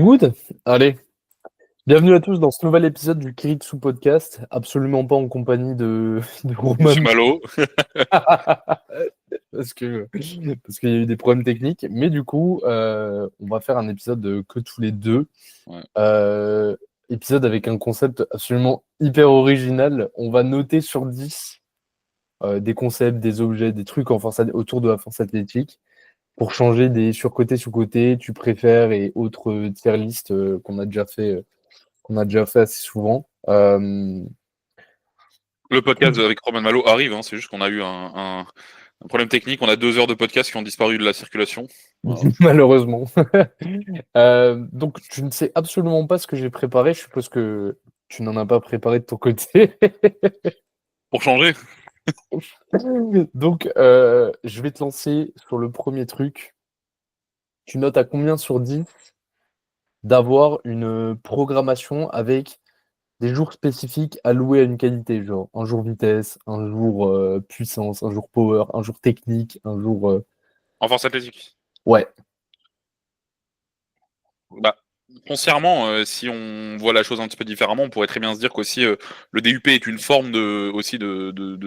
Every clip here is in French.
Good. Allez, bienvenue à tous dans ce nouvel épisode du Kiritsu Podcast, absolument pas en compagnie de Monsieur Roman, Malo. parce que parce qu'il y a eu des problèmes techniques, mais du coup, on va faire un épisode que tous les deux. Ouais. Épisode avec un concept absolument hyper original. On va noter sur 10 des concepts, des objets, des trucs autour de la force athlétique pour changer des surcotés, sous-cotés, tu préfères et autres tier list qu'on a déjà fait assez souvent. Le podcast avec Roman Malo arrive, hein, c'est juste qu'on a eu un problème technique. On a 2 heures de podcast qui ont disparu de la circulation. Voilà. Malheureusement. Donc, tu ne sais absolument pas ce que j'ai préparé. Je suppose que tu n'en as pas préparé de ton côté. Pour changer, Donc, je vais te lancer sur le premier truc. Tu notes à combien sur 10 d'avoir une programmation avec des jours spécifiques alloués à une qualité, genre un jour vitesse, un jour puissance, un jour power, un jour technique, un jour... en force athlétique. Ouais. Bah, foncièrement, si on voit la chose un petit peu différemment, on pourrait très bien se dire qu'aussi le DUP est une forme de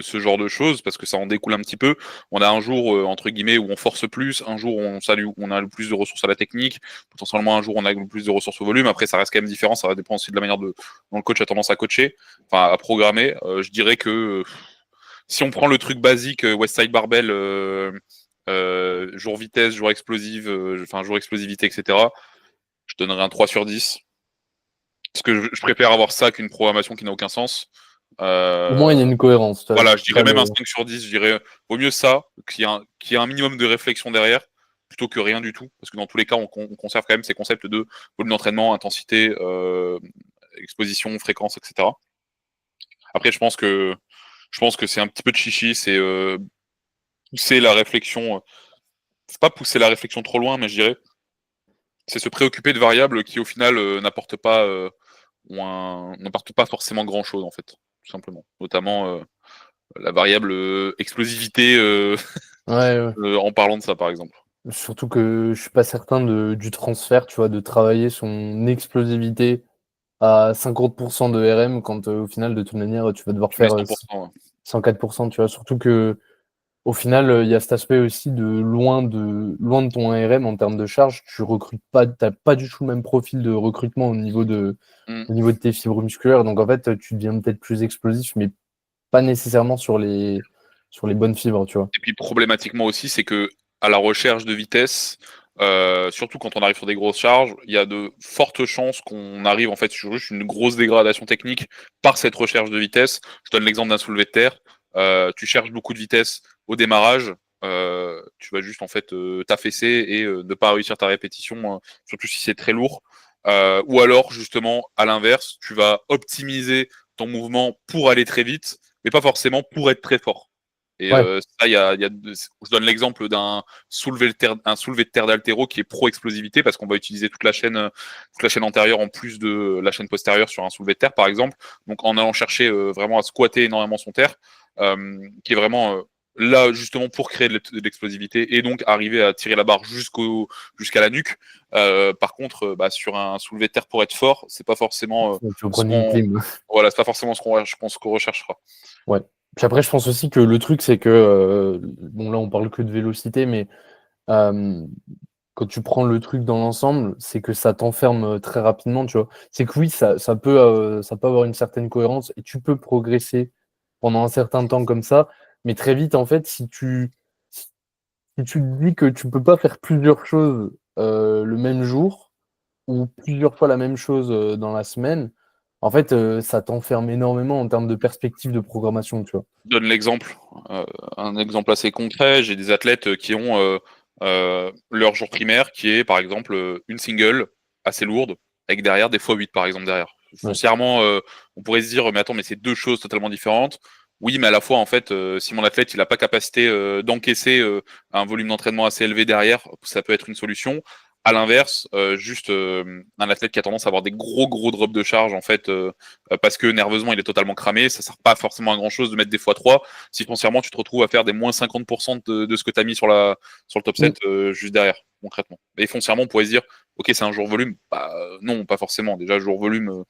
ce genre de choses, parce que ça en découle un petit peu. On a un jour, entre guillemets, où on force plus, un jour où on a le plus de ressources à la technique, potentiellement un jour on a le plus de ressources au volume. Après, ça reste quand même différent, ça va dépendre aussi de la manière dont le coach a tendance à coacher, enfin à programmer. Je dirais que si on prend le truc basique, Westside Barbell, jour vitesse, jour explosive, jour explosivité, etc., je donnerais un 3 sur 10. Parce que je préfère avoir ça qu'une programmation qui n'a aucun sens. Au moins, il y a une cohérence. Voilà, je dirais même un 5 sur 10. Je dirais, vaut mieux ça, qu'il y ait un minimum de réflexion derrière, plutôt que rien du tout. Parce que dans tous les cas, on conserve quand même ces concepts de volume d'entraînement, intensité, exposition, fréquence, etc. Après, je pense que c'est un petit peu de chichi, c'est pousser la réflexion. C'est pas pousser la réflexion trop loin, mais je dirais, c'est se préoccuper de variables qui, au final, n'apportent pas forcément grand chose, en fait, tout simplement. Notamment la variable explosivité, Ouais. en parlant de ça, par exemple. Surtout que je suis pas certain du transfert, tu vois, de travailler son explosivité à 50% de RM quand au final, de toute manière, tu vas devoir Tu mets faire 100%. Ouais. 104%, tu vois. Surtout que au final, il y a cet aspect aussi de loin de ton RM en termes de charge, tu recrutes pas, t'as pas du tout le même profil de recrutement au niveau de tes fibres musculaires. Donc en fait, tu deviens peut-être plus explosif, mais pas nécessairement sur les bonnes fibres, tu vois. Et puis problématiquement aussi, c'est que à la recherche de vitesse, surtout quand on arrive sur des grosses charges, il y a de fortes chances qu'on arrive en fait sur juste une grosse dégradation technique par cette recherche de vitesse. Je donne l'exemple d'un soulevé de terre. Tu cherches beaucoup de vitesse au démarrage, tu vas juste en fait t'affaisser et ne pas réussir ta répétition, surtout si c'est très lourd. Ou alors justement à l'inverse, tu vas optimiser ton mouvement pour aller très vite, mais pas forcément pour être très fort. Et Ouais. ça, je donne l'exemple d'un soulevé de terre d'haltéro qui est pro-explosivité parce qu'on va utiliser toute la chaîne antérieure en plus de la chaîne postérieure sur un soulevé de terre, par exemple. Donc, en allant chercher vraiment à squatter énormément son terre, qui est vraiment là justement pour créer de l'explosivité et donc arriver à tirer la barre jusqu'à la nuque. Par contre, sur un soulevé de terre pour être fort, c'est pas forcément Tu veux ce prendre une qu'on clim. voilà, c'est pas forcément je pense qu'on recherchera. Ouais. Puis après, je pense aussi que le truc, c'est que, bon, là, on parle que de vélocité, mais euh, quand tu prends le truc dans l'ensemble, c'est que ça t'enferme très rapidement, tu vois. C'est que oui, ça peut avoir une certaine cohérence et tu peux progresser pendant un certain temps comme ça, mais très vite, en fait, si tu te dis que tu peux pas faire plusieurs choses le même jour ou plusieurs fois la même chose dans la semaine, en fait, ça t'enferme énormément en termes de perspective de programmation, tu vois. Je donne l'exemple, un exemple assez concret. J'ai des athlètes qui ont leur jour primaire qui est par exemple une single assez lourde avec derrière des x8 par exemple derrière. Ouais. Foncièrement, on pourrait se dire mais attends mais c'est deux choses totalement différentes. Oui, mais à la fois en fait, si mon athlète il n'a pas capacité d'encaisser un volume d'entraînement assez élevé derrière, ça peut être une solution. À l'inverse, juste un athlète qui a tendance à avoir des gros drops de charge en fait parce que nerveusement il est totalement cramé, ça sert pas forcément à grand chose de mettre des x3 si foncièrement tu te retrouves à faire des moins 50% de ce que tu as mis sur le top Mm. 7 juste derrière, concrètement. Et foncièrement, on pourrait se dire, Ok, c'est un jour volume. Bah, non, pas forcément. Déjà, jour volume,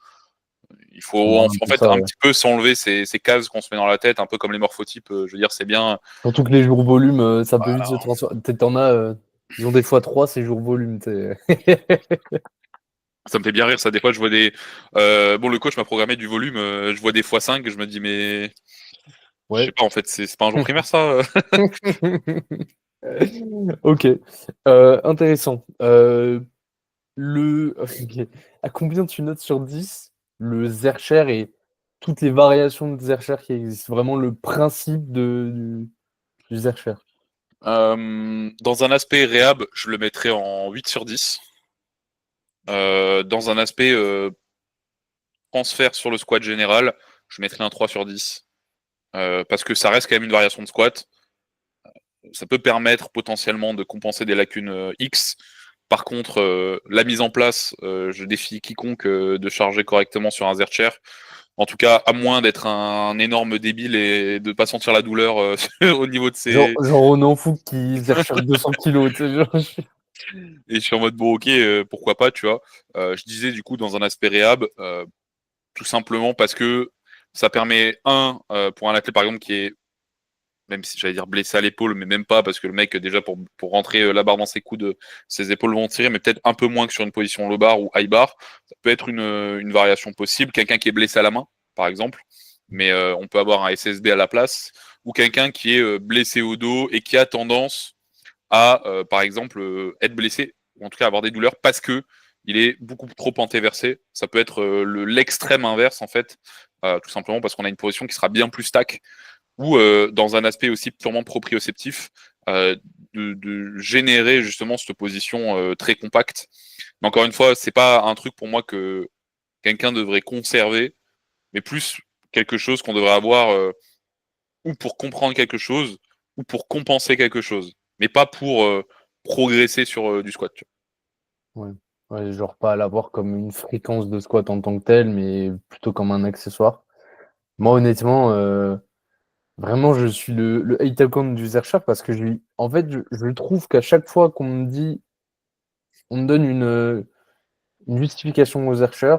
il C'est faut moins en que fait ça, un ouais. petit peu s'enlever ces cases qu'on se met dans la tête, un peu comme les morphotypes. Je veux dire, c'est bien. Surtout que les jours volume, ça peut vite se Voilà. transformer. T'en as, ils ont des fois 3, ces jours volume. Ça me fait bien rire, ça. Des fois, je vois des. Bon, le coach m'a programmé du volume, je vois des fois 5, je me dis, mais. Je sais Ouais. pas, en fait, c'est pas un jour primaire, ça. Ok. Intéressant. Ok. À combien tu notes sur 10 le Zercher et toutes les variations de Zercher qui existent? Vraiment le principe du Zercher. Dans un aspect réhab, je le mettrais en 8 sur 10. Dans un aspect transfert sur le squat général, je mettrais un 3 sur 10. Parce que ça reste quand même une variation de squat. Ça peut permettre potentiellement de compenser des lacunes X. Par contre, la mise en place, je défie quiconque de charger correctement sur un Zercher. En tout cas, à moins d'être un énorme débile et de pas sentir la douleur au niveau de Genre, ses. genre Ronan Fouque qui Zercher 200 kilos, tu sais, genre, Et je suis en mode bon, ok, pourquoi pas, tu vois. Je disais du coup dans un aspect réhab, tout simplement parce que ça permet pour un athlète par exemple qui est, même si j'allais dire blessé à l'épaule, mais même pas, parce que le mec, déjà, pour rentrer la barre dans ses coudes, ses épaules vont tirer, mais peut-être un peu moins que sur une position low bar ou high bar. Ça peut être une variation possible. Quelqu'un qui est blessé à la main, par exemple, mais on peut avoir un SSB à la place, ou quelqu'un qui est blessé au dos et qui a tendance à, par exemple, être blessé, ou en tout cas avoir des douleurs parce que il est beaucoup trop antéversé. Ça peut être l'extrême inverse, en fait, tout simplement parce qu'on a une position qui sera bien plus stack ou dans un aspect aussi purement proprioceptif, euh, de générer justement cette position très compacte. Mais encore une fois, c'est pas un truc pour moi que quelqu'un devrait conserver, mais plus quelque chose qu'on devrait avoir ou pour comprendre quelque chose, ou pour compenser quelque chose, mais pas pour progresser sur du squat. Tu ouais. Ouais, genre pas à l'avoir comme une fréquence de squat en tant que telle, mais plutôt comme un accessoire. Moi, honnêtement, vraiment, je suis le hate account du Zercher parce que en fait, je trouve qu'à chaque fois qu'on me dit, on me donne une justification aux Zercher,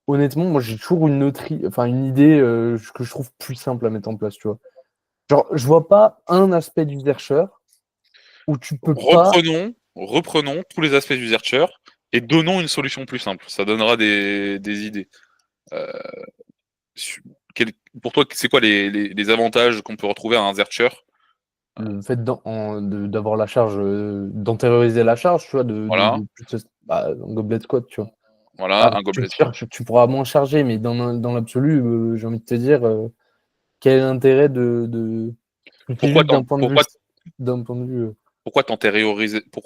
honnêtement, moi, j'ai toujours enfin, une idée que je trouve plus simple à mettre en place, tu vois. Genre, je vois pas un aspect du Zercher où tu peux pas. reprenons tous les aspects du Zercher et donnons une solution plus simple. Ça donnera des idées. Euh, quel- pour toi, c'est quoi les avantages qu'on peut retrouver à un Zercher? Le fait d'avoir la charge, d'antérioriser la charge, tu vois, Voilà, de plus bah, un gobelet squat, tu vois. voilà, Ah, un gobelet squat. tu pourras moins charger, mais dans l'absolu, j'ai envie de te dire, quel est l'intérêt c'est Pourquoi juste t'en- pourquoi d'un point de vue. pourquoi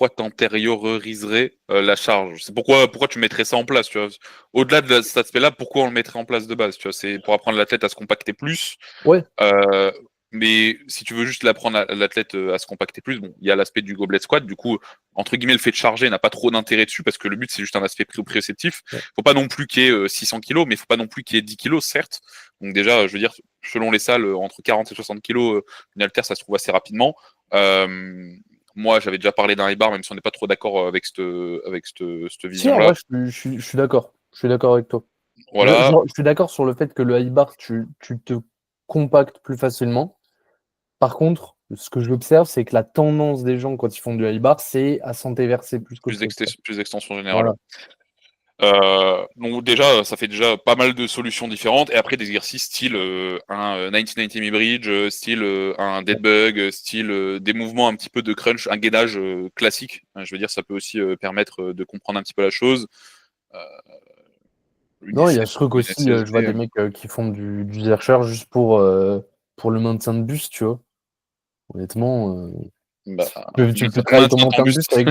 t'antérioriserais la charge? C'est pourquoi tu mettrais ça en place, tu vois? Au-delà de cet aspect-là, pourquoi on le mettrait en place de base, tu vois? C'est pour apprendre l'athlète à se compacter plus. Ouais, Euh, mais si tu veux juste l'apprendre à l'athlète à se compacter plus, bon, il y a l'aspect du goblet squat. Du coup, entre guillemets, le fait de charger n'a pas trop d'intérêt dessus parce que le but c'est juste un aspect proprioceptif. ouais. Faut pas non plus qu'il y ait 600 kilos, mais faut pas non plus qu'il y ait 10 kilos, certes. Donc déjà, je veux dire, selon les salles, entre 40 et 60 kilos, une haltère, ça se trouve assez rapidement. Euh, moi, j'avais déjà parlé d'un high bar, même si on n'est pas trop d'accord avec cette Si, en vrai, vision-là. je suis d'accord. Je suis d'accord avec toi. Voilà. Je suis d'accord sur le fait que le high bar, tu te compactes plus facilement. Par contre, ce que j'observe, c'est que la tendance des gens quand ils font du high bar, c'est à s'antéverser plus qu'autre chose, quoi. Plus d'extension générale. Voilà. Ouais. Donc déjà, ça fait déjà pas mal de solutions différentes. Et après, des exercices style un 1990 bridge, style un dead bug, style des mouvements un petit peu de crunch, un gainage classique. Je veux dire, ça peut aussi permettre de comprendre un petit peu la chose. Euh, une Non, il y UC, a ce truc une aussi, je vois SSD. des mecs qui font du Zercher juste pour le maintien de buste, tu vois. Honnêtement, Bah, tu peux travailler ton maintiens ton maintien de buste. buste avec,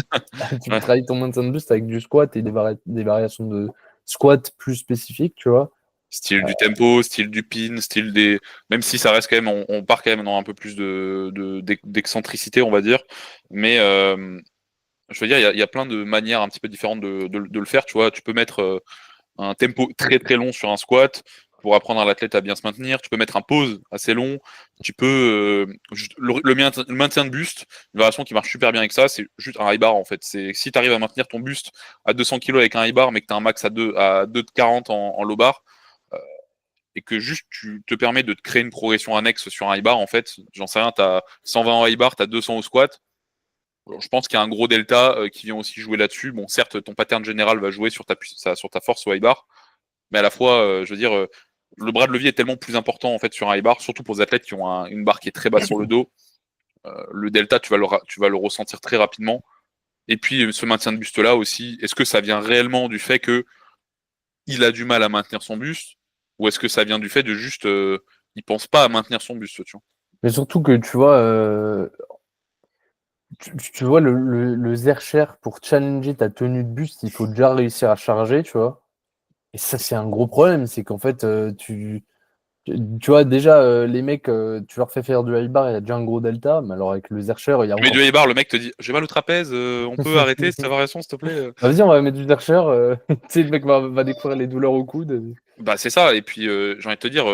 tu peux Ouais. travailler ton maintien de buste avec du squat et des variations de squat plus spécifiques, tu vois. Style du tempo, style du pin, style des. Même si ça reste quand même, on part quand même dans un peu plus d'excentricité, on va dire. Mais je veux dire, il y a plein de manières un petit peu différentes de le faire. Tu vois, tu peux mettre un tempo très très long sur un squat. pour apprendre à l'athlète à bien se maintenir. Tu peux mettre un pause assez long. Tu peux le maintien de buste, une variation qui marche super bien avec ça, c'est juste un high bar en fait. C'est si tu arrives à maintenir ton buste à 200 kg avec un high bar, mais que tu as un max à 2,40 en low bar, et que juste tu te permets de te créer une progression annexe sur un high bar, en fait, j'en sais rien, tu as 120 en high bar, tu as 200 au squat. Alors, je pense qu'il y a un gros delta qui vient aussi jouer là-dessus. Bon, certes, ton pattern général va jouer sur ta force au high bar, mais à la fois, je veux dire, le bras de levier est tellement plus important en fait sur un high bar, surtout pour les athlètes qui ont une barre qui est très basse sur le dos. Le delta, tu vas le ressentir très rapidement. Et puis, ce maintien de buste-là aussi, est-ce que ça vient réellement du fait que il a du mal à maintenir son buste, ou est-ce que ça vient du fait de juste, il pense pas à maintenir son buste, tu vois. Mais surtout que tu vois, tu vois le Zercher pour challenger ta tenue de buste, il faut déjà réussir à charger, tu vois. Et ça, c'est un gros problème, c'est qu'en fait, tu vois, déjà, les mecs, tu leur fais faire du high bar, il y a déjà un gros delta, mais alors avec le Zercher, il y a Tu mets encore. du high bar, le mec te dit j'ai mal au trapèze, on peut arrêter cette variation s'il te plaît. Bah, vas-y, on va mettre du Zercher, tu sais, le mec va découvrir les douleurs au coude. Bah c'est ça, et puis j'ai envie de te dire,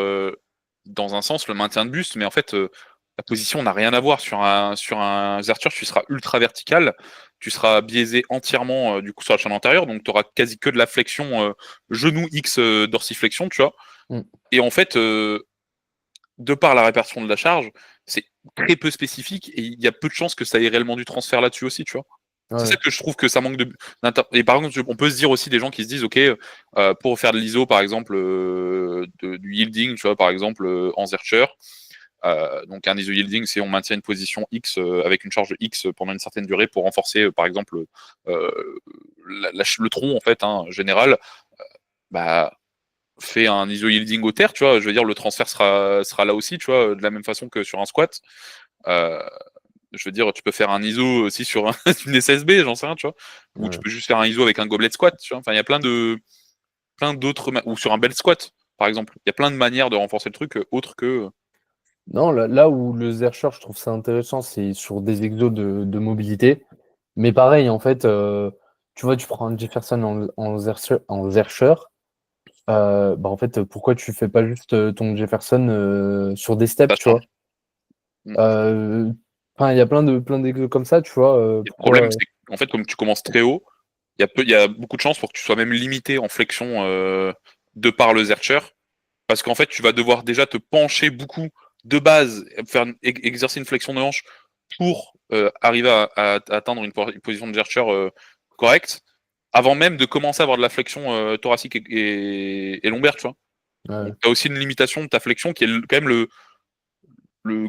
dans un sens, le maintien de buste, mais en fait, la position n'a rien à voir. Sur un Zercher, tu seras ultra vertical, tu seras biaisé entièrement du coup sur la chaîne antérieure, donc tu auras quasi que de la flexion genou X dorsiflexion, tu vois. Mm. Et en fait, de par la répartition de la charge, c'est très peu spécifique et il y a peu de chances que ça ait réellement du transfert là-dessus aussi, tu vois. C'est Ouais. ça que je trouve que ça manque de. Et par contre, on peut se dire aussi des gens qui se disent, ok, pour faire de l'ISO, par exemple, du yielding, tu vois, par exemple, en Zercher. Donc un ISO yielding, c'est on maintient une position X avec une charge X pendant une certaine durée pour renforcer, par exemple, le tronc en fait, hein, général. Bah, fait un ISO yielding au terre, tu vois. Je veux dire, le transfert sera là aussi, tu vois, de la même façon que sur un squat. Euh, je veux dire, tu peux faire un ISO aussi sur une SSB, j'en sais rien, tu vois. Ou tu Ouais. peux juste faire un ISO avec un gobelet squat, tu vois. Enfin, il y a plein d'autres, ou sur un belt squat, par exemple. Il y a plein de manières de renforcer le truc autre que. Non, là où le Zercher, je trouve ça intéressant, c'est sur des exos de mobilité. Mais pareil, en fait, tu vois, tu prends un Jefferson en Zercher, bah en fait, pourquoi tu fais pas juste ton Jefferson sur des Ça steps, tu vois? change. Mm. Euh, Enfin, il y a plein d'exos comme ça, tu vois. Et le Pourquoi problème, c'est qu'en fait, comme tu commences très haut, il y a beaucoup de chances pour que tu sois même limité en flexion de par le Zercher. Parce qu'en fait, tu vas devoir déjà te pencher beaucoup de base, exercer une flexion de hanche pour arriver à atteindre une position de Zercher correcte, avant même de commencer à avoir de la flexion thoracique et lombaire, tu vois. ouais. Donc, tu as aussi une limitation de ta flexion qui est quand même le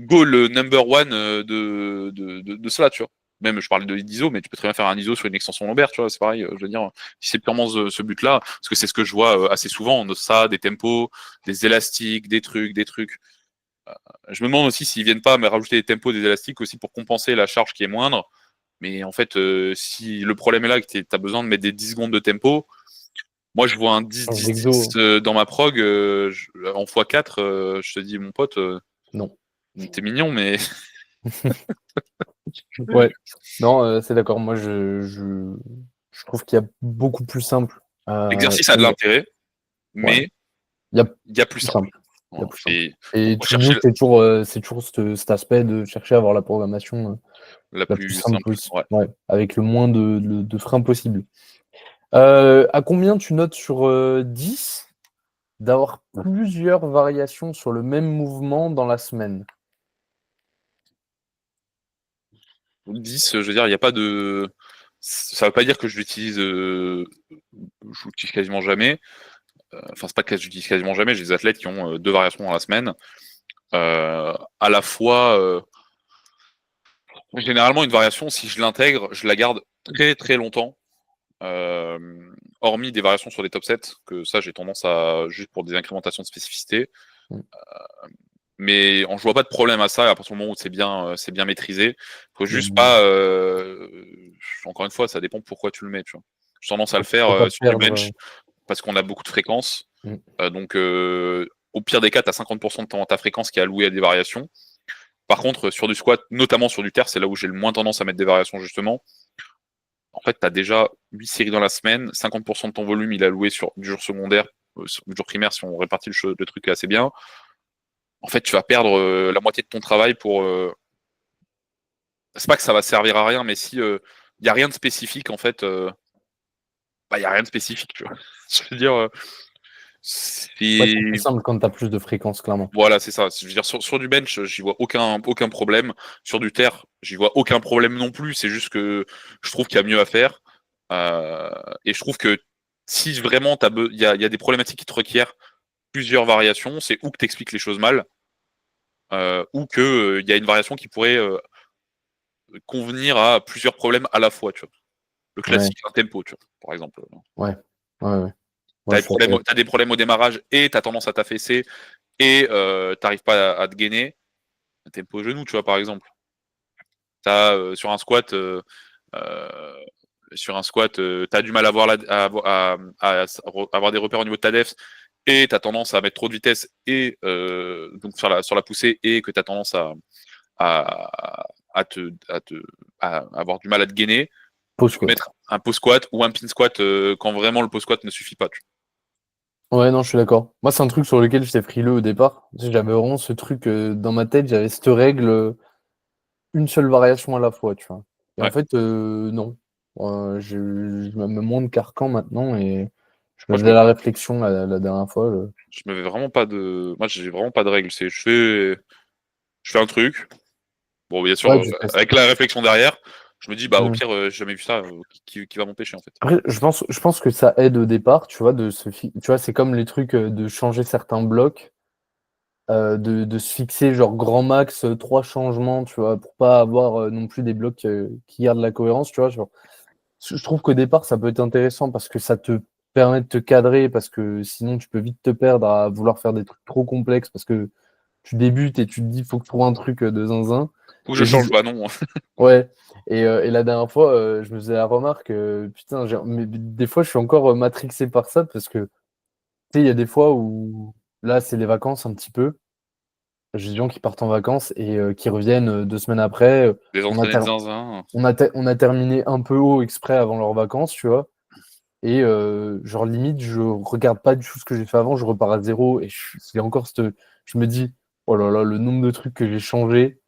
goal number one de cela, tu vois. Même, je parle d'ISO, mais tu peux très bien faire un ISO sur une extension lombaire, tu vois, c'est pareil. Je veux dire, si c'est purement ce but-là, parce que c'est ce que je vois assez souvent, on a ça, des tempos, des élastiques, des trucs. Je me demande aussi s'ils viennent pas me rajouter des tempos, des élastiques aussi pour compenser la charge qui est moindre. Mais en fait, si le problème est là, que tu as besoin de mettre des 10 secondes de tempo, moi je vois un 10-10-10 Exo, dans ma prog en x4, je te dis, mon pote, non. t'es mignon, mais Ouais. Non, c'est d'accord. Moi, je trouve qu'il y a beaucoup plus simple. l'exercice a de l'intérêt, Ouais. mais Il y a il y a plus plus simple. simple. Il y a Voilà. plus simple. Et Et pourquoi tout le chercher bout, c'est toujours cet aspect de chercher à avoir la programmation la la plus plus simple simple? possible. Ouais. Ouais, avec le moins de freins possible. À combien tu notes sur 10 d'avoir plusieurs variations sur le même mouvement dans la semaine? 10, je veux dire, il n'y a pas de. Ça ne veut pas dire que je l'utilise, je l'utilise quasiment jamais. Enfin, c'est pas que je l'utilise quasiment jamais. J'ai des athlètes qui ont deux variations dans la semaine. À la fois, généralement, une variation, si je l'intègre, je la garde très très longtemps. Euh, Hormis des variations sur des top sets, que ça, j'ai tendance à juste pour des incrémentations de spécificité. Mm. Mais je vois pas de problème à ça à partir du moment où c'est bien maîtrisé. Faut juste Mm. pas. Encore une fois, ça dépend pourquoi tu le mets. Tu vois. J'ai tendance à le faire Faut pas sur du perdre. bench parce qu'on a beaucoup de fréquences. Mm. Donc, au pire des cas, tu as 50% de ta fréquence qui est allouée à des variations. Par contre, sur du squat, notamment sur du terre, c'est là où j'ai le moins tendance à mettre des variations justement. En fait, tu as déjà 8 séries dans la semaine, 50% de ton volume il est alloué sur du jour secondaire jour primaire, si on répartit le truc assez bien, en fait, tu vas perdre la moitié de ton travail pour. C'est pas que ça va servir à rien, mais si il y a rien de spécifique, en fait, il y a rien de spécifique, tu vois. Je veux dire, Ouais, c'est plus si simple quand tu as plus de fréquences, clairement. voilà, c'est ça. Je veux dire, sur du bench, j'y vois aucun problème. Sur du terre, j'y vois aucun problème non plus. C'est juste que je trouve qu'il y a mieux à faire. Euh, et je trouve que si vraiment il y a des problématiques qui te requièrent plusieurs variations, c'est ou que tu expliques les choses mal, ou que il y a une variation qui pourrait convenir à plusieurs problèmes à la fois, tu vois. Le Ouais, classique, un tempo, tu vois, par exemple. ouais, ouais, ouais. Tu Ouais, je suis assez d'accord. as des problèmes au démarrage et tu as tendance à t'affaisser et t'arrives pas à te gainer. Un tempo au genou, tu vois, par exemple. T'as euh, sur un squat, t'as du mal à avoir des repères au niveau de ta def et t'as tendance à mettre trop de vitesse et donc sur la poussée et que t'as tendance à, à avoir du mal à te gainer. Pause Tu peux squat. mettre un pause squat ou un pin squat quand vraiment le pause squat ne suffit pas. Ouais, non, je suis d'accord. Moi, c'est un truc sur lequel j'étais frileux au départ. Tu sais, j'avais vraiment ce truc dans ma tête, j'avais cette règle, une seule variation à la fois, tu vois. Et en Ouais. fait, non. Je me mets moins de carcan maintenant et je me Moi, faisais la réflexion la dernière fois. je me fais vraiment pas de, moi, j'ai vraiment pas de règle. C'est, je fais un truc. Bon, bien sûr, Ouais, tu testes. avec la réflexion derrière, je me dis, bah, au Mm. pire, j'ai jamais vu ça, qui va m'empêcher, en fait. Après, je pense que ça aide au départ, tu vois, tu vois, c'est comme les trucs de changer certains blocs, de se fixer genre grand max, 3 changements, tu vois, pour pas avoir non plus des blocs qui gardent la cohérence, tu vois. Genre, je trouve qu'au départ, ça peut être intéressant parce que ça te permet de te cadrer, parce que sinon tu peux vite te perdre à vouloir faire des trucs trop complexes parce que tu débutes et tu te dis, faut que je trouve un truc de zinzin. Ou je Et change, bah non. ouais. Et la dernière fois, je me faisais la remarque, putain, mais des fois, je suis encore matrixé par ça parce que, tu sais, il y a des fois où, là, c'est les vacances un petit peu. J'ai des gens qui partent en vacances et qui reviennent 2 semaines après. Les On a, entraîner de ter- zinzin. on a terminé un peu haut exprès avant leurs vacances, tu vois. Et genre, limite, je regarde pas du tout ce que j'ai fait avant, je repars à zéro. Et c'est encore je me dis, oh là là, le nombre de trucs que j'ai changé.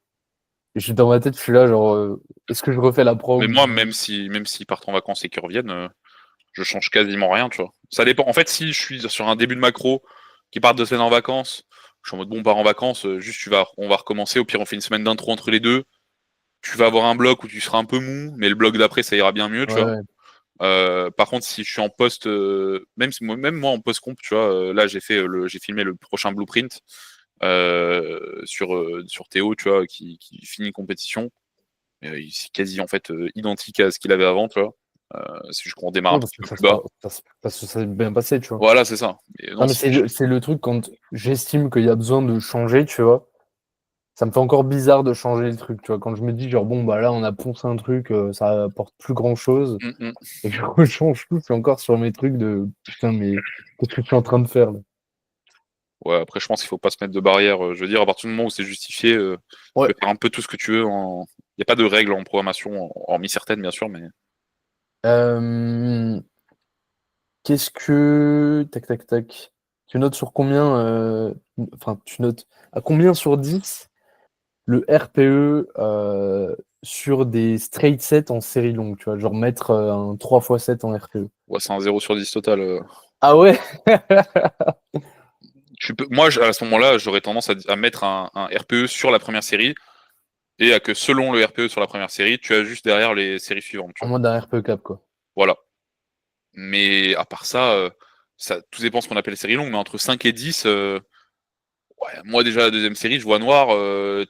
Et je suis dans ma tête, je suis là, genre, est-ce que je refais la Mais prog moi, ou... même s'ils partent en vacances et qu'ils reviennent, je change quasiment rien, tu vois. Ça dépend. En fait, si je suis sur un début de macro qui part 2 semaines en vacances, je suis en mode bon, on part en vacances, juste on va recommencer. Au pire, on fait une semaine d'intro entre les deux. Tu vas avoir un bloc où tu seras un peu mou, mais le bloc d'après, ça ira bien mieux, tu vois. Ouais, Par contre, si je suis en post, même moi en post comp, tu vois, là j'ai filmé le prochain blueprint sur Théo, tu vois, qui finit une compétition. C'est quasi en fait identique à ce qu'il avait avant, tu vois. C'est juste qu'on démarre un ouais, tout parce petit que peu plus bas. parce que ça s'est bien passé, tu vois. Voilà, c'est ça. Mais Non, non, mais c'est le truc quand j'estime qu'il y a besoin de changer, tu vois. Ça me fait encore bizarre de changer le truc, tu vois. Quand je me dis, genre, bon, bah là, on a poncé un truc, ça apporte plus grand-chose, Mm, mm. et que je rechange tout, c'est encore sur mes trucs de putain, mais qu'est-ce que tu es en train de faire là? Ouais, après, je pense qu'il faut pas se mettre de barrière. Je veux dire, à partir du moment où c'est justifié, tu Ouais. peux faire un peu tout ce que tu veux. Il n'y a pas de règles en programmation, hormis certaines, bien sûr, mais Euh, Qu'est-ce que. Tac, tac, tac. Tu notes sur combien. Enfin, tu notes à combien sur 10 le RPE sur des straight sets en série longue, tu vois, genre mettre un 3x7 en RPE. ouais, c'est un 0/10 total. Ah ouais? Moi, à ce moment-là, j'aurais tendance à mettre un RPE sur la première série et à que selon le RPE sur la première série, tu as juste derrière les séries suivantes, tu En vois. mode un RPE cap, quoi. Voilà. Mais à part ça, ça tout dépend ce qu'on appelle série longue, mais entre 5 et 10, ouais, moi déjà la deuxième série, je vois noir.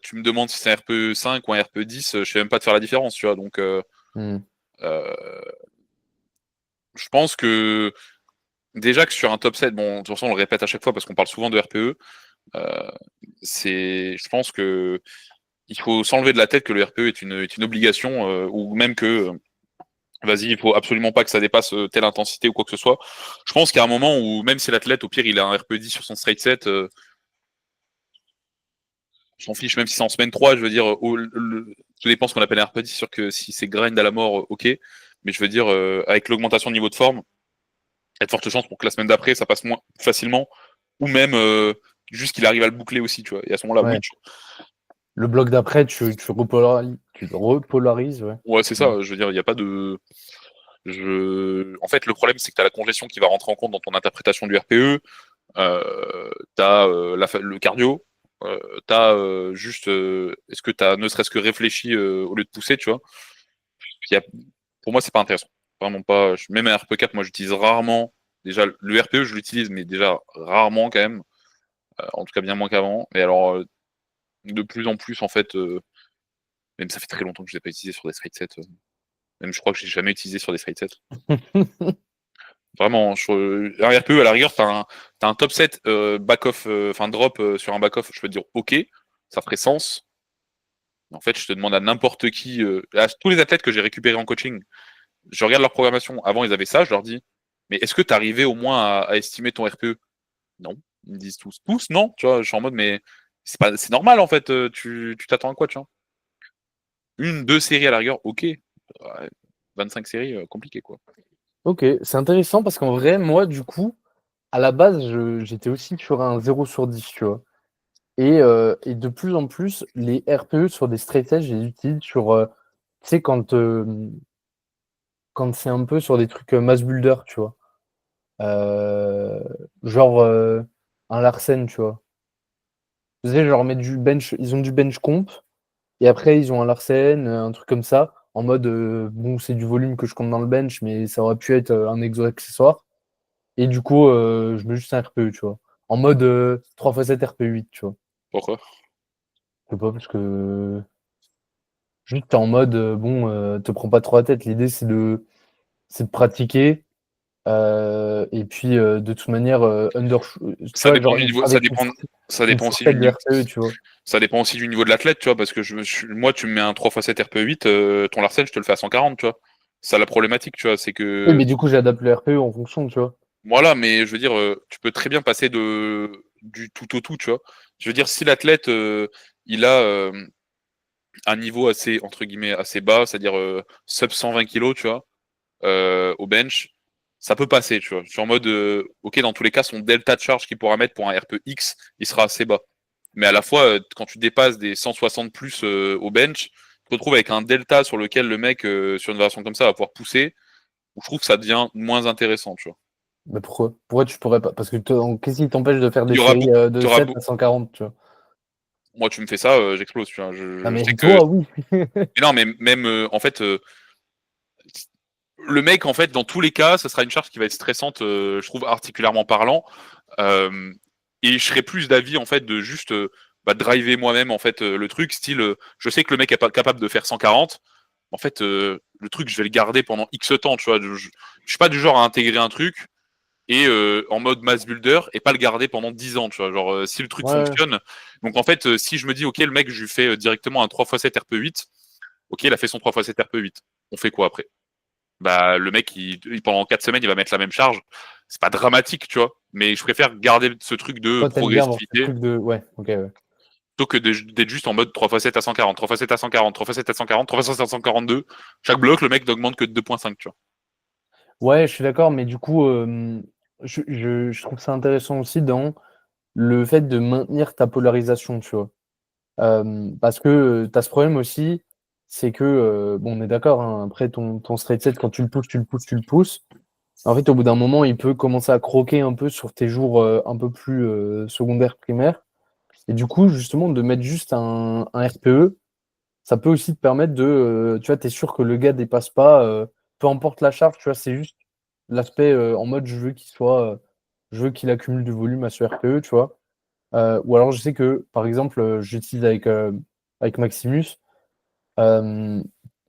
Tu me demandes si c'est un RPE 5 ou un RPE 10, je sais même pas te faire la différence, tu vois. Donc, Hmm. euh, je pense que déjà que sur un top 7, bon, de toute façon, on le répète à chaque fois parce qu'on parle souvent de RPE, euh, je pense que il faut s'enlever de la tête que le RPE est une obligation, ou même que, vas-y, il faut absolument pas que ça dépasse telle intensité ou quoi que ce soit. Je pense qu'il y a un moment où, même si l'athlète, au pire, il a un RPE 10 sur son straight set, on s'en fiche, même si c'est en semaine 3, je veux dire, tout dépend ce qu'on appelle un RPE 10, sûr que si c'est grind à la mort, ok. Mais je veux dire, avec l'augmentation de niveau de forme, y a de fortes chances pour que la semaine d'après, ça passe moins facilement, ou même juste qu'il arrive à le boucler aussi, tu vois. Et à ce moment-là, oui. Ouais. Le bloc d'après, tu le repolarises, ouais. Ouais, c'est ça. Je veux dire, il n'y a pas de. En fait, le problème, c'est que tu as la congestion qui va rentrer en compte dans ton interprétation du RPE. Tu as le cardio. Tu as juste. Est-ce que tu as ne serait-ce que réfléchi au lieu de pousser, tu vois. Il y a- Pour moi, c'est pas intéressant. Vraiment pas. Même un RPE 4, moi, j'utilise rarement. Déjà, le RPE, je l'utilise, mais déjà rarement quand même. En tout cas, bien moins qu'avant. Mais alors, de plus en plus, en fait, même ça fait très longtemps que je ne l'ai pas utilisé sur des straight sets. Même je crois que je l'ai jamais utilisé sur des straight sets. Vraiment, un RPE, à la rigueur, t'as un top set back-off, enfin drop sur un back-off, je peux te dire ok, ça ferait sens. Mais en fait, je te demande à n'importe qui, à tous les athlètes que j'ai récupérés en coaching, je regarde leur programmation. Avant, ils avaient ça, je leur dis, mais est-ce que tu arrivais au moins à estimer ton RPE? Non. Ils me disent tous non, tu vois, je suis en mode, mais c'est normal en fait, tu t'attends à quoi, tu vois? Une, deux séries à la rigueur, ok. Ouais, 25 séries, compliqué quoi. Ok, c'est intéressant parce qu'en vrai, moi, du coup, à la base, j'étais aussi sur un 0/10, tu vois. Et de plus en plus, les RPE sur des straight edge, je les utilise sur, tu sais, quand c'est un peu sur des trucs mass builder, tu vois. Euh, genre un Larsen, tu vois. Tu sais, genre mettre du bench, ils ont du bench comp, et après ils ont un Larsen, un truc comme ça, en mode, bon, c'est du volume que je compte dans le bench, mais ça aurait pu être un exo accessoire. Et du coup, je mets juste un RPE, tu vois. En mode 3x7 RPE 8, tu vois. Pourquoi? Je sais pas, parce que juste t'es en mode, bon, te prends pas trop la tête. L'idée, c'est de pratiquer. Et puis, de toute manière, tu Ça vois, dépend genre, du niveau, avec ça une dépend aussi du fourchette de niveau. RPE, tu vois. Ça dépend aussi du niveau de l'athlète, tu vois, parce que moi, tu me mets un 3x7 RPE 8, ton Larsen, je te le fais à 140, tu vois. Ça, la problématique, tu vois, c'est Oui, que, mais du coup, j'adapte le RPE en fonction, tu vois. voilà, mais je veux dire, tu peux très bien passer du tout au tout, tu vois. Je veux dire, si l'athlète, il a un niveau assez, entre guillemets, assez bas, c'est-à-dire sub 120 kilos, tu vois, au bench, ça peut passer, tu vois. Je suis en mode, ok, dans tous les cas, son delta de charge qu'il pourra mettre pour un RPE X, il sera assez bas. Mais à la fois, quand tu dépasses des 160 plus au bench, tu te retrouves avec un delta sur lequel le mec, sur une version comme ça, va pouvoir pousser, où je trouve que ça devient moins intéressant, tu vois. Mais pourquoi? Pourquoi tu pourrais pas? Parce que qu'est-ce qui t'empêche de faire Il des y aura séries beaucoup, de 7 à 140, tu vois? moi, tu me fais ça, j'explose, tu vois. Ah, Je mais sais que. toi, oui. Mais non, mais même, en fait, le mec, en fait, dans tous les cas, ça sera une charge qui va être stressante, je trouve, articulairement parlant. Euh, et je serais plus d'avis, en fait, de juste driver moi-même, en fait, le truc, style, je sais que le mec est pas capable de faire 140. En fait, le truc, je vais le garder pendant X temps, tu vois. Je suis pas du genre à intégrer un truc et en mode mass builder et pas le garder pendant 10 ans, tu vois. Genre, si le truc Ouais. fonctionne. Donc, en fait, si je me dis, ok, le mec, je lui fais directement un 3x7 RP8, ok, il a fait son 3x7 RP8. On fait quoi après? Bah, le mec, pendant 4 semaines, il va mettre la même charge. C'est pas dramatique, tu vois. Mais je préfère garder ce truc de Toi, t'aimes bien avoir ce progressivité truc de. Ouais, ok, ouais. plutôt que d'être juste en mode 3x7 à 140, 3x7 à 140, 3x7 à 140, 3x7 à 142. Chaque bloc, le mec n'augmente que de 2,5, tu vois. Ouais, je suis d'accord, mais du coup, je trouve ça intéressant aussi dans le fait de maintenir ta polarisation, tu vois. Parce que tu as ce problème aussi, c'est que, bon, on est d'accord, hein, après ton straight set, quand tu le pousses, tu le pousses, tu le pousses. En fait, au bout d'un moment, il peut commencer à croquer un peu sur tes jours un peu plus secondaires, primaires. Et du coup, justement, de mettre juste un RPE, ça peut aussi te permettre de, tu vois, tu es sûr que le gars dépasse pas, peu importe la charge, tu vois, c'est juste l'aspect en mode je veux qu'il accumule du volume à ce RPE, tu vois. Ou alors je sais que, par exemple, j'utilise avec Maximus, euh,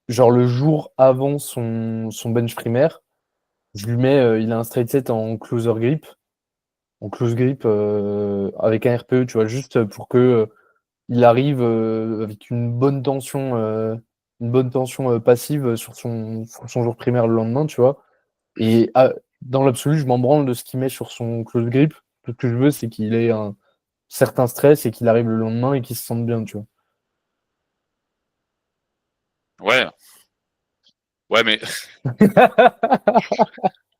genre le jour avant son bench primaire, je lui mets, il a un straight set en close grip avec un RPE, tu vois, juste pour que il arrive avec une bonne tension passive sur son jour primaire le lendemain, tu vois. Et dans l'absolu, je m'en branle de ce qu'il met sur son close grip. Tout ce que je veux, c'est qu'il ait un certain stress et qu'il arrive le lendemain et qu'il se sente bien, tu vois. Ouais, ouais, mais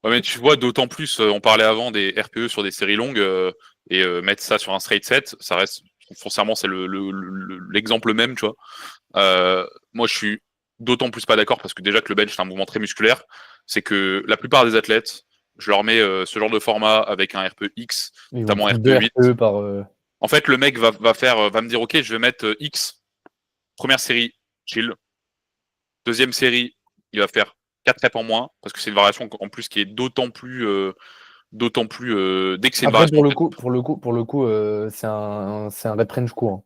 Ouais, mais tu vois, d'autant plus, on parlait avant des RPE sur des séries longues, et mettre ça sur un straight set, ça reste, foncièrement, c'est l'exemple même, tu vois. Moi, je suis d'autant plus pas d'accord parce que déjà que le bench, c'est un mouvement très musculaire. C'est que la plupart des athlètes, je leur mets ce genre de format avec un RPE X, Ils vont notamment prendre RPE deux 8. RPE par. En fait, le mec va me dire, OK, je vais mettre X, première série, chill. Deuxième série, il va faire 4 reps en moins, parce que c'est une variation en plus qui est d'autant plus, dès que c'est une Après, variation, pour le coup, c'est un rep range court,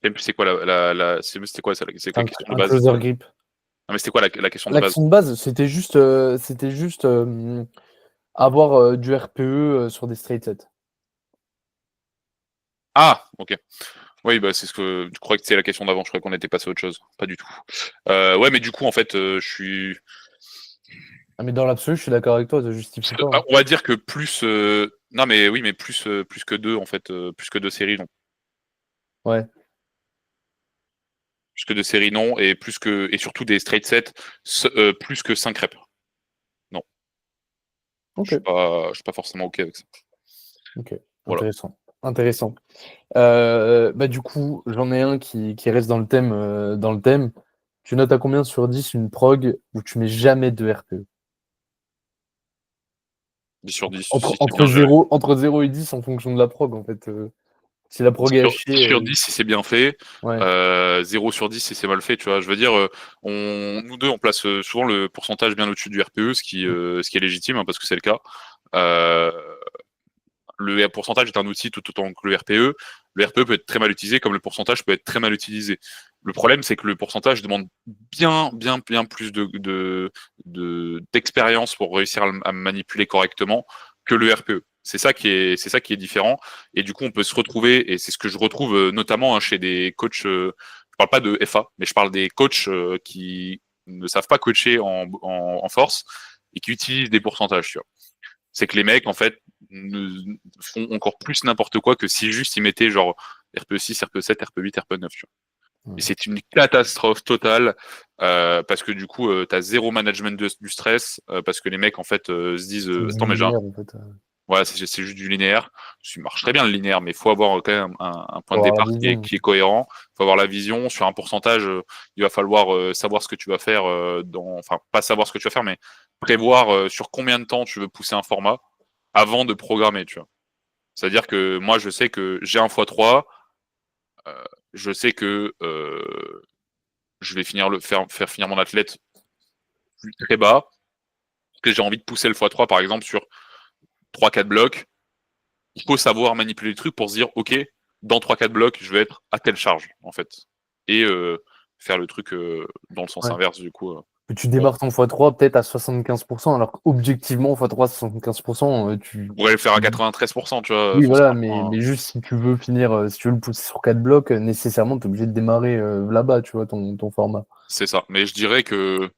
hein. c'est quoi c'était quoi ça, c'est C'est quoi la question de un base? closer grip. Non, mais c'était quoi la question de La base? question de base, c'était juste avoir du RPE sur des straight sets. Ah, OK. Oui, bah, c'est ce que je croyais que c'était la question d'avant. Je croyais qu'on était passé à autre chose. Pas du tout. Ouais, mais du coup, en fait, je suis. Ah, mais dans l'absolu, je suis d'accord avec toi, ça justifie pas, hein. On va dire que plus. Non, mais oui, mais plus que deux, en fait. Plus que deux séries, non. Ouais, Plus que deux séries, non. Et surtout des straight sets, plus que 5 reps. Non. ok, Je suis pas forcément OK avec ça. ok. Voilà. Intéressant. Intéressant. Bah, du coup, j'en ai un qui reste dans le thème, dans le thème. Tu notes à combien sur 10 une prog où tu mets jamais de RPE? 10 sur 10, si c'est bien Entre géré. 0 et 10 en fonction de la prog, en fait. Si la prog est à 10 chier, sur 10 si c'est bien fait, ouais. 0 sur 10 si c'est mal fait, tu vois. Je veux dire, nous deux, on place souvent le pourcentage bien au-dessus du RPE, ce qui est légitime, hein, parce que c'est le cas. Euh, le pourcentage est un outil tout autant que le RPE. Le RPE peut être très mal utilisé, comme le pourcentage peut être très mal utilisé. Le problème, c'est que le pourcentage demande bien plus d'expérience pour réussir à manipuler correctement que le RPE. C'est ça qui est différent. Et du coup, on peut se retrouver, et c'est ce que je retrouve notamment, hein, chez des coachs. Je parle pas de FA, mais je parle des coachs qui ne savent pas coacher en force et qui utilisent des pourcentages. Tu vois. C'est que les mecs, en fait, font encore plus n'importe quoi que si juste ils mettaient genre RPE6, RPE7, RPE8, RPE9. Tu vois. Et Ouais. c'est une catastrophe totale, parce que du coup, tu as zéro management du stress, parce que les mecs, en fait, se disent C'est attends, du mais linéaire, en fait. voilà, c'est juste du linéaire. Ça marche très bien le linéaire, mais il faut avoir quand même un point Faut de avoir la départ vision. qui est cohérent. Il faut avoir la vision. Sur un pourcentage, il va falloir savoir ce que tu vas faire, enfin, pas savoir ce que tu vas faire, mais prévoir sur combien de temps tu veux pousser un format avant de programmer, tu vois. C'est-à-dire que moi, je sais que j'ai un x3, je sais que je vais faire finir mon athlète très bas, que j'ai envie de pousser le x3, par exemple, sur 3-4 blocs. Il faut savoir manipuler le truc pour se dire, OK, dans 3-4 blocs, je vais être à telle charge, en fait. Et faire le truc dans le sens Ouais. inverse, du coup. Tu Bon, démarres ton x3 peut-être à 75%, alors qu'objectivement, x3 75%, on pourrait le faire à 93%, tu vois, oui, voilà, foncièrement. mais juste si tu veux finir, si tu veux le pousser sur 4 blocs, nécessairement, tu es obligé de démarrer là-bas, tu vois, ton format. C'est ça. Mais je dirais que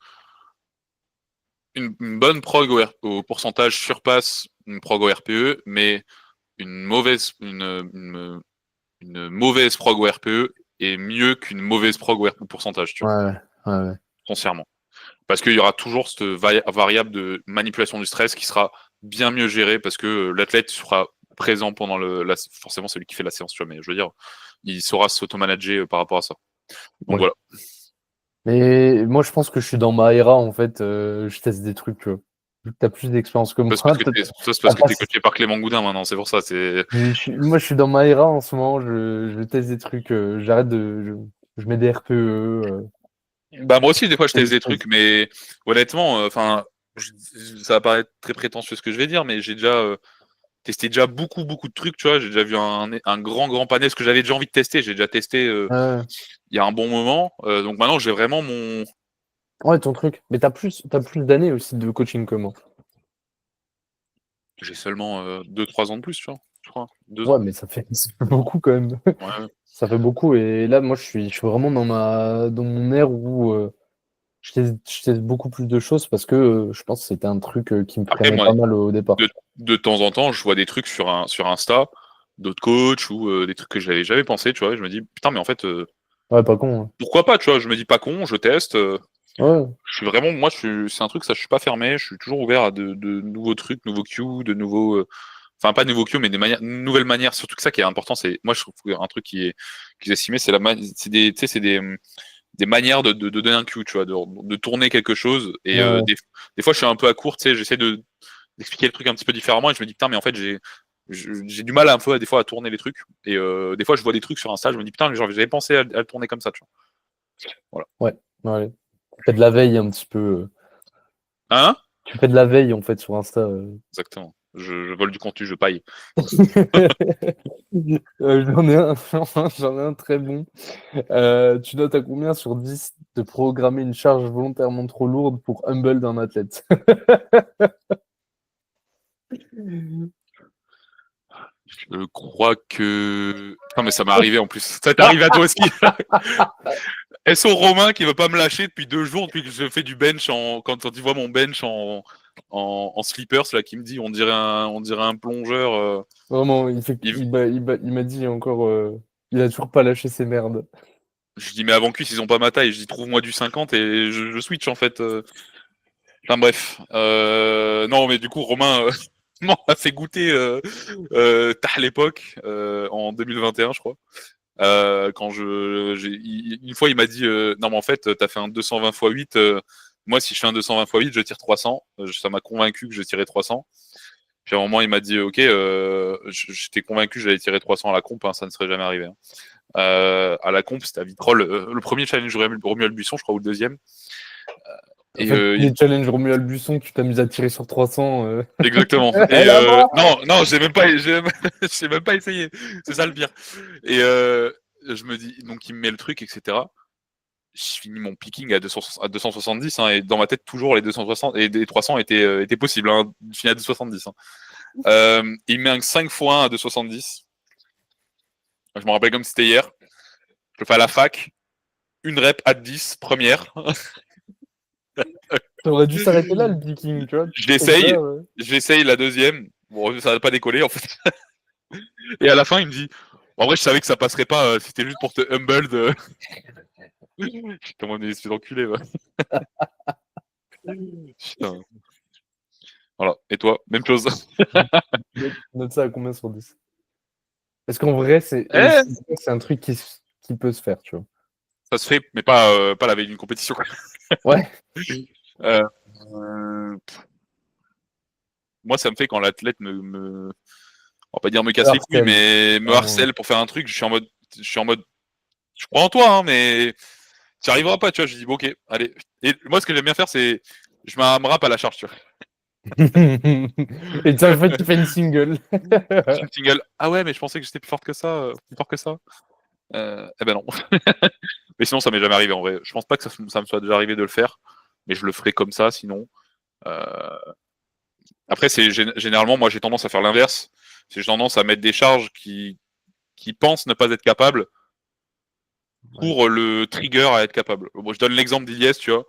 une bonne prog au pourcentage surpasse une prog au RPE, mais une mauvaise, une mauvaise prog au RPE est mieux qu'une mauvaise prog au pourcentage, tu Ouais, vois, ouais, ouais, ouais. foncièrement. Parce qu'il y aura toujours cette variable de manipulation du stress qui sera bien mieux gérée parce que l'athlète sera présent pendant forcément celui qui fait la séance, tu vois, mais je veux dire, il saura s'auto-manager par rapport à ça. Donc Ouais. voilà. Mais moi, je pense que je suis dans ma era, en fait, je teste des trucs, tu vois. Vu que tu as plus d'expérience que moi, Ça, c'est t'as parce que pas. t'es coaché par Clément Goudin maintenant, c'est pour ça. C'est Moi, je suis dans ma era en ce moment, je teste des trucs, j'arrête je mets des RPE, bah moi aussi des fois je et teste je des teste. trucs, mais honnêtement, enfin, ça va paraître très prétentieux ce que je vais dire, mais j'ai déjà testé déjà beaucoup de trucs, tu vois. J'ai déjà vu un grand panel, ce que j'avais déjà envie de tester. J'ai déjà testé Ouais, il y a un bon moment, donc maintenant j'ai vraiment mon. ouais, ton truc. Mais t'as plus d'années aussi de coaching que moi. J'ai seulement 2-3 ans de plus, tu vois, je crois. 2 ans. Ouais, mais ça fait beaucoup quand même. Ouais. Ça fait beaucoup. Et là, moi, je suis vraiment dans mon ère où je teste beaucoup plus de choses parce que je pense que c'était un truc qui me Après, freinait moi, pas mal au départ. de temps en temps, je vois des trucs sur Insta, d'autres coachs ou des trucs que j'avais jamais pensé, tu vois. Et je me dis, putain, mais en fait, Ouais, pas con, hein. pourquoi pas, tu vois. Je me dis pas con, je teste. Ouais. Je suis vraiment, moi, c'est un truc, ça, je suis pas fermé. Je suis toujours ouvert à de nouveaux trucs, nouveaux cues, de nouveaux, enfin pas de nouveaux cues, mais nouvelles manières. Surtout que ça qui est important, c'est, moi, je trouve qu'un truc qui est estimé, c'est c'est des, tu sais, c'est des manières de donner un cue, tu vois, de tourner quelque chose. Et Ouais. des fois, je suis un peu à court, tu sais, j'essaie d'expliquer le truc un petit peu différemment et je me dis putain, mais en fait, j'ai du mal un peu des fois à tourner les trucs. Et des fois, je vois des trucs sur Insta, je me dis putain, j'avais pensé à le tourner comme ça, tu vois. Voilà. Ouais. Ouais. Tu fais de la veille un petit peu. Hein? Tu fais de la veille en fait sur Insta. Exactement. Je vole du contenu, je paille. J'en ai un, j'en ai un très bon. Tu notes à combien sur 10 de programmer une charge volontairement trop lourde pour humble d'un athlète? Je crois que. Non, mais ça m'est arrivé en plus. Ça t'est arrivé à toi aussi. SO Romain qui veut pas me lâcher depuis 2 jours, depuis que je fais du bench quand tu vois mon bench en slippers, là, qui me dit on dirait un plongeur. Vraiment, Il- il m'a dit encore, il a toujours pas lâché ses merdes. Je dis mais avant cuisse, ils ont pas ma taille. Je dis trouve-moi du 50 et je switch en fait. Enfin bref. Non, mais du coup, Romain m'en a fait goûter tard à l'époque, en 2021, je crois. Une fois, il m'a dit non, mais en fait, t'as fait un 220 x 8. Moi, si je fais un 220 x 8, je tire 300. Ça m'a convaincu que je tirais 300. Puis à un moment, il m'a dit ok, j'étais convaincu que j'allais tirer 300 à la comp, hein, ça ne serait jamais arrivé. Hein. À la comp, c'était à Vitrolles, le premier challenge Romuald Buisson, je crois, ou le deuxième. En Et fait, les challenges Romuald Buisson, tu t'amuses à tirer sur 300. exactement. Et Elle a moi! non, j'ai même pas essayé. C'est ça le pire. Et je me dis, donc il me met le truc, etc. Je finis mon picking à 270, hein, et dans ma tête, toujours les 260 et les 300 étaient possibles. Hein, je finis à 270. Hein. Il met un 5 x 1 à 270. Je me rappelle comme si c'était hier. Je le fais à la fac. Une rep à 10, première. T'aurais dû s'arrêter là, le picking, tu vois. Je Tu fais l'essaye. ça, ouais. J'essaye la deuxième. Bon, ça n'a pas décollé, en fait. Et à la fin, il me dit, en vrai, je savais que ça passerait pas, c'était juste pour te humble. Putain, on est espèce d'enculé, ouais. Putain. Voilà. Et toi, même chose. Note ça à combien sur 10? Parce qu'en vrai, Eh, c'est un truc qui peut se faire, tu vois. ça se fait, mais pas la veille d'une compétition. Ouais. Euh, moi, ça me fait quand l'athlète on va pas dire me casse les couilles, Harcèle. mais me Vraiment. harcèle pour faire un truc. Je crois en toi, hein, mais tu n'y arriveras pas, tu vois. Je dis, bon, ok, allez. Et moi, ce que j'aime bien faire, c'est, je mets un rap à la charge, tu vois. Et en fait, tu fais une single. Je suis une single. Ah ouais, mais je pensais que j'étais plus forte que ça, plus fort que ça. Eh ben non. Mais sinon, ça m'est jamais arrivé en vrai. Je pense pas que ça me soit déjà arrivé de le faire, mais je le ferai comme ça, sinon. Euh, Après, généralement, moi, j'ai tendance à faire l'inverse. J'ai tendance à mettre des charges qui pensent ne pas être capables Ouais. pour le trigger à être capable. Bon, je donne l'exemple d'Iliès, tu vois.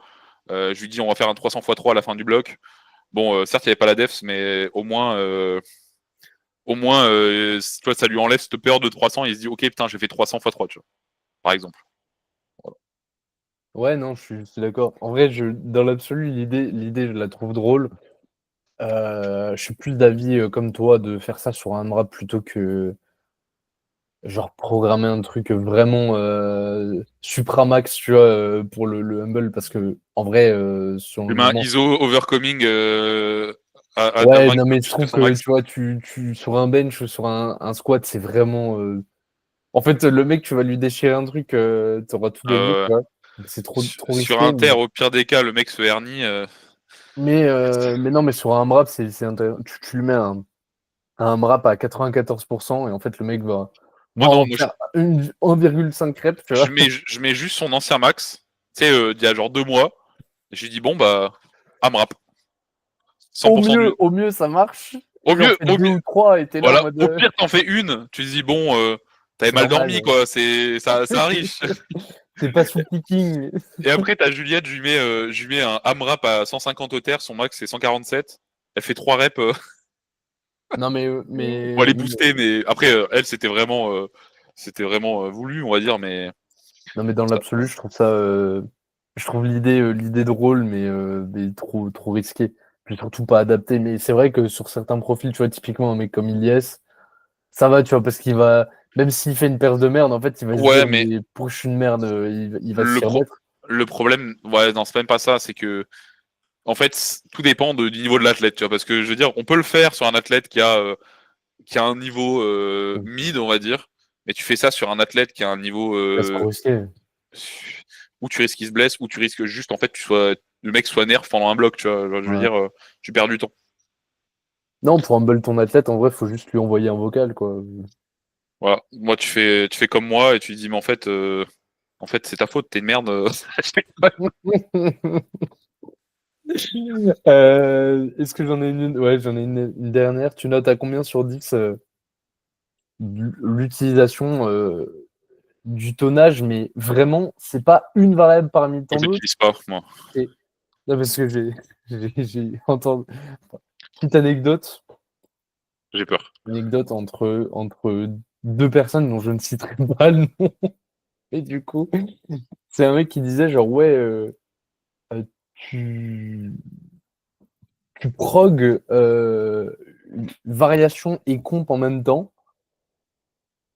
Je lui dis, on va faire un 300 x 3 à la fin du bloc. Bon, certes, il n'y avait pas la defs, mais tu vois, ça lui enlève cette peur de 300 et il se dit, ok, putain, j'ai fait 300 x 3, tu vois, par exemple. Voilà. Ouais, non, je suis d'accord. En vrai, dans l'absolu, l'idée, je la trouve drôle. Je suis plus d'avis, comme toi, de faire ça sur un rap plutôt que genre programmer un truc vraiment, supramax, tu vois, pour le humble parce qu'en vrai, sur le Je mets un moment ISO overcoming à ouais, 20 non, mais kilos je plus que trouve son que, max. tu vois, tu sur un bench ou sur un squat, c'est vraiment, en fait, le mec, tu vas lui déchirer un truc, tu auras tout gagné, tu Euh, vois? Donc c'est trop sur risqué, Inter, au pire des cas, le mec se hernie. mais non, mais sur un AMRAP, c'est intéressant. Tu lui mets un AMRAP à 94 et en fait, le mec va Moi, non, en moi, faire 1,5 reps, tu vois? je mets juste son ancien max, tu sais, il y a genre 2 mois. Et je lui dis, bon, bah, AMRAP. 100% du. Au mieux, ça marche. Il en fait Au 2 mieux, ou 3 et tu là en voilà. mode, Au pire, t'en fais une. Tu te dis, bon, t'avais c'est mal normal, dormi, quoi. Ça arrive. tu pas sous picking. Et après, t'as Juliette, je lui mets un AMRAP à 150 au terre. Son max, c'est 147. Elle fait 3 reps Non, pour aller mais booster. Mais après, elle, c'était vraiment voulu, on va dire. Mais non, mais dans ça, l'absolu, je trouve ça, Je trouve l'idée drôle, mais trop risquée. Puis surtout pas adaptée. Mais c'est vrai que sur certains profils, tu vois, typiquement un mec comme Ilyes, ça va, tu vois, parce qu'il va, même s'il fait une perf de merde, en fait, il va se Ouais, dire, mais mais pourquoi je suis une merde, il va le, s'y pro- remettre. le problème, ouais, non, c'est même pas ça, c'est que, en fait, tout dépend du niveau de l'athlète, tu vois, parce que je veux dire, on peut le faire sur un athlète qui a un niveau mid, on va dire, mais tu fais ça sur un athlète qui a un niveau Là, c'est trop risqué. où tu risques qu'il se blesse, où tu risques juste, en fait, le mec soit nerf pendant un bloc, tu vois, genre, je veux Ouais. dire, tu perds du temps. Non, pour humble ton athlète, en vrai, faut juste lui envoyer un vocal, quoi. Voilà. Moi, tu fais comme moi et tu dis, mais en fait, c'est ta faute, t'es une merde. Est-ce que j'en ai une? Ouais, j'en ai une dernière. Tu notes à combien sur 10 l'utilisation du tonnage, mais vraiment, c'est pas une variable parmi Je tant d'autres. l'utilise pas, moi. C'est... Non, parce que j'ai entendu. Petite anecdote, J'ai peur. entre deux personnes dont je ne citerai pas le nom. Et du coup, c'est un mec qui disait genre, ouais, euh, tu, tu prog variation et comp en même temps.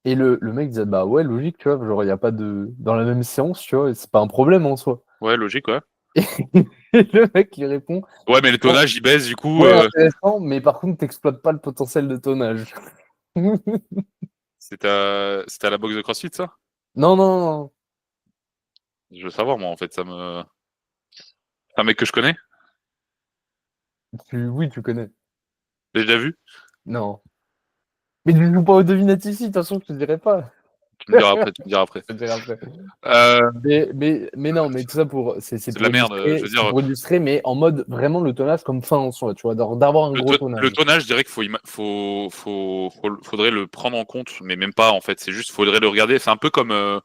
Et le mec disait, bah ouais, logique, tu vois, genre, il n'y a pas de. Dans la même séance, tu vois, c'est pas un problème en soi. Ouais, logique, ouais. Et le mec, il répond, Ouais, mais le non, tonnage, il baisse, du coup, ouais, intéressant, mais par contre, t'exploites pas le potentiel de tonnage. c'était à la boxe de CrossFit, ça? Non, non, non. Je veux savoir, moi, en fait, c'est un mec que je connais. Oui, tu connais. J'ai déjà vu. Non. Mais tu joues pas au devinette ici, de toute façon, je te dirai pas. Tu me diras après, tu me diras après. Je te dirai après. Euh, Mais non, mais tout ça c'est c'est de la pour merde. Je illustrer, veux c'est dire, pour illustrer, mais en mode vraiment le tonnage comme fin en soi, tu vois, d'avoir un gros le tonnage. tonnage, je dirais qu'il faudrait le prendre en compte, mais même pas, en fait. C'est juste, faudrait le regarder. C'est un peu comme le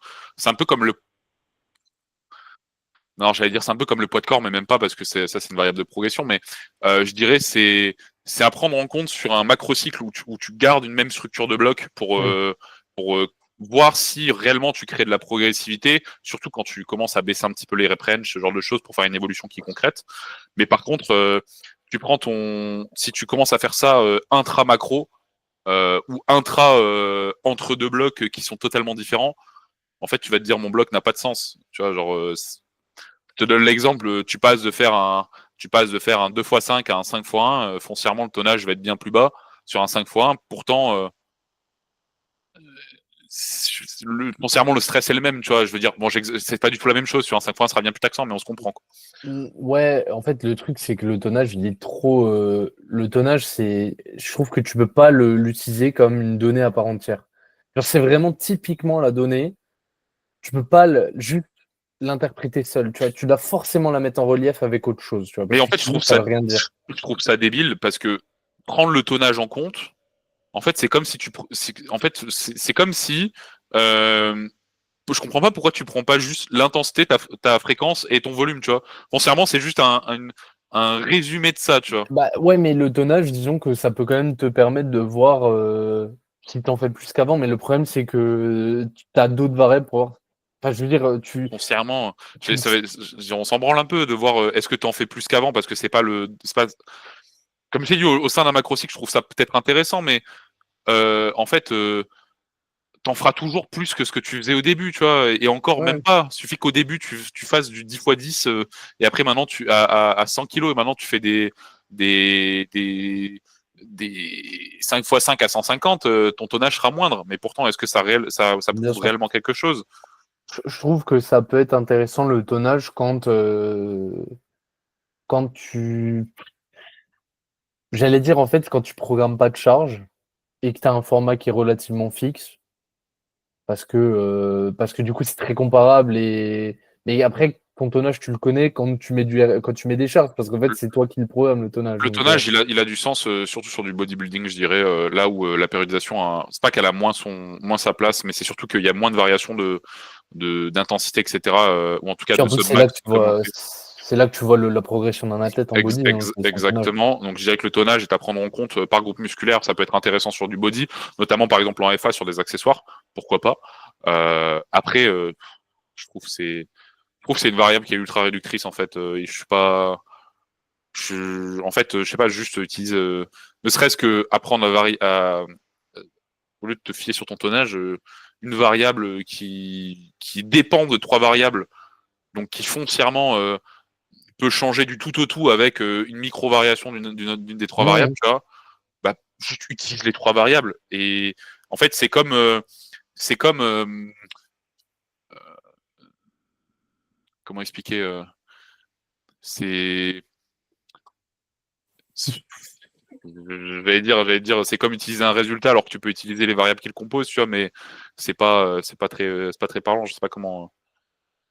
Non, j'allais dire c'est un peu comme le poids de corps, mais même pas parce que c'est une variable de progression. Mais je dirais c'est à prendre en compte sur un macrocycle où tu gardes une même structure de bloc Hmm. pour voir si réellement tu crées de la progressivité, surtout quand tu commences à baisser un petit peu les rep range, ce genre de choses pour faire une évolution qui est concrète. Mais par contre, si tu commences à faire ça intra macro ou intra entre deux blocs qui sont totalement différents, en fait, tu vas te dire mon bloc n'a pas de sens. Tu vois, genre je te donne l'exemple, tu passes de faire un 2x5 à un 5x1, foncièrement le tonnage va être bien plus bas sur un 5x1. Pourtant, foncièrement le stress est le même, tu vois. Je veux dire, bon, c'est pas du tout la même chose. Sur un 5x1, ça sera bien plus taxant, mais on se comprend, quoi. Ouais, en fait, le truc, c'est que le tonnage, il est trop. Le tonnage, c'est. Je trouve que tu peux pas l'utiliser comme une donnée à part entière. Genre, c'est vraiment typiquement la donnée. Tu peux pas juste l'interpréter seul. Tu vois, tu dois forcément la mettre en relief avec autre chose, tu vois, Mais parce en que fait, sinon, ça veut rien dire. je trouve ça débile parce que prendre le tonnage en compte, en fait, c'est comme si en fait, c'est comme si je comprends pas pourquoi tu prends pas juste l'intensité, ta fréquence et ton volume, tu vois. Foncièrement, c'est juste un résumé de ça, tu vois. Bah ouais, mais le tonnage, disons que ça peut quand même te permettre de voir si t'en fais plus qu'avant, mais le problème, c'est que tu as d'autres variables pour voir. Enfin, je veux dire, Foncièrement, tu... on s'en branle un peu de voir est-ce que tu en fais plus qu'avant parce que c'est pas comme j'ai dit au sein d'un macrocycle, je trouve ça peut-être intéressant, mais en fait, t'en feras toujours plus que ce que tu faisais au début, tu vois, et encore même Ouais, pas. Il suffit qu'au début tu fasses du 10x10 et après maintenant à 100 kilos et maintenant tu fais des des des 5x5 à 150, ton tonnage sera moindre. Mais pourtant, est-ce que ça bien prouve sûr. réellement quelque chose? Je trouve que ça peut être intéressant le tonnage quand tu. J'allais dire en fait quand tu programmes pas de charge et que tu as un format qui est relativement fixe, parce que du coup c'est très comparable et mais après ton tonnage tu le connais quand tu mets des charges parce qu'en fait c'est toi qui le programme le tonnage Le donc tonnage, il a du sens, surtout sur du bodybuilding, je dirais, là où la périodisation, c'est pas qu'elle a moins sa place, mais c'est surtout qu'il y a moins de variations d'intensité, etc., ou en tout cas puis en de plus zone max, de zone moins prise. c'est là que tu vois la progression d'un athlète en body hein, c'est son tonnage. Exactement. Donc je dirais que le tonnage est à prendre en compte par groupe musculaire, ça peut être intéressant sur du body, notamment par exemple en FA sur des accessoires, pourquoi pas. Après, je trouve trouve que c'est une variable qui est ultra réductrice en fait. Et je suis pas. En fait, je sais pas, juste utilise. Ne serait-ce que apprendre au lieu de te fier sur ton tonnage, une variable qui dépend de 3 variables, donc qui foncièrement peut changer du tout au tout avec une micro-variation d'une des 3 variables, Ouais. tu vois, bah, juste utilise les 3 variables. Et en fait, c'est comme comment expliquer, c'est j'allais dire, c'est comme utiliser un résultat alors que tu peux utiliser les variables qui le composent, tu vois, mais c'est pas très parlant, je sais pas comment.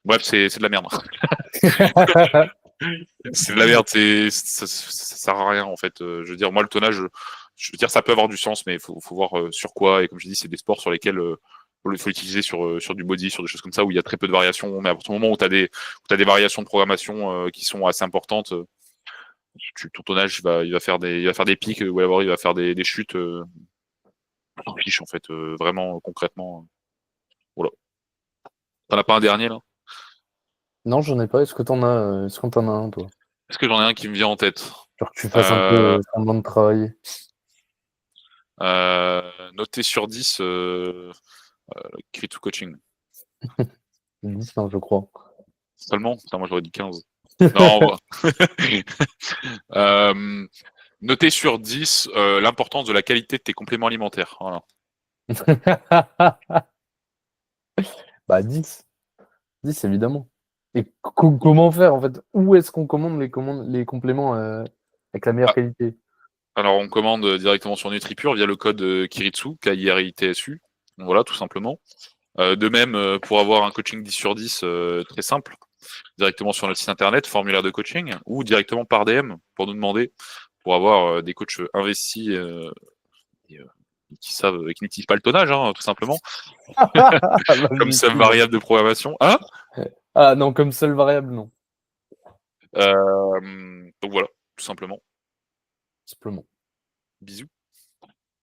Bref, c'est de la merde. C'est de la merde, ça sert à rien en fait. Je veux dire, moi le tonnage, je veux dire, ça peut avoir du sens, mais il faut voir sur quoi. Et comme je dis, c'est des sports sur lesquels il faut l'utiliser sur du body, sur des choses comme ça où il y a très peu de variations. Mais à partir du moment où tu as des variations de programmation qui sont assez importantes, ton tonnage il va faire des pics, ou alors il va faire des chutes. On s'en fiche en fait, vraiment concrètement. Voilà. T'en as pas un dernier là? Non, j'en ai pas. Est-ce que t'en as un, toi? Est-ce que j'en ai un qui me vient en tête? Genre que tu fasses un peu Euh, semblant de travailler. Noté sur 10, crit to coaching. 10, non, je crois. Seulement? Putain, moi j'aurais dit 15. Non, euh, noté sur 10, l'importance de la qualité de tes compléments alimentaires. Voilà. Bah, 10. 10, évidemment. Et comment faire, en fait? Où est-ce qu'on commande les compléments avec la meilleure Ah, qualité? alors on commande directement sur NutriPure via le code Kiritsu, KIRITSU. Voilà, tout simplement. De même, pour avoir un coaching 10 sur 10 très simple, directement sur notre site internet, formulaire de coaching, ou directement par DM pour nous demander, pour avoir des coachs investis et, qui savent, qui n'utilisent pas le tonnage, hein, tout simplement, comme Vas-y, seule cool. variable de programmation. Hein. Ah non, comme seule variable, non. Donc voilà, tout simplement. Simplement. Bisous.